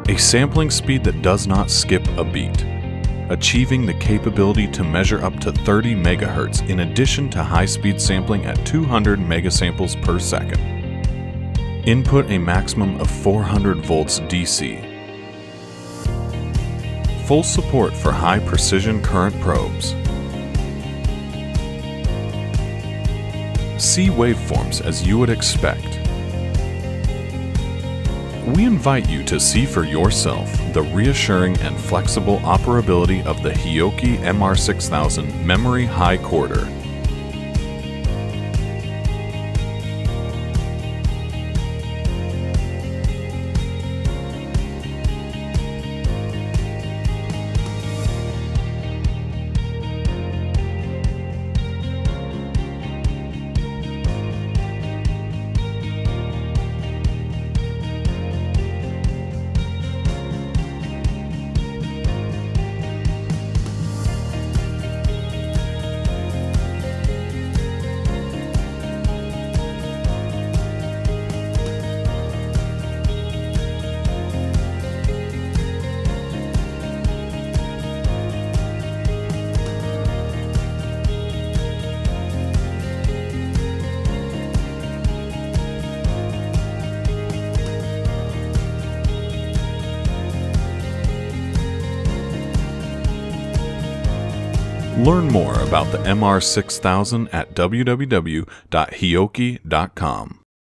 a sampling speed that does not skip a beat, achieving the capability to measure up to 30 MHz in addition to high-speed sampling at 200 megasamples per second. Input a maximum of 400 volts DC. Full support for high-precision current probes. See waveforms as you would expect. We invite you to see for yourself the reassuring and flexible operability of the Hioki MR6000 Memory High Quarter. Learn more about the MR6000 at www.hioki.com.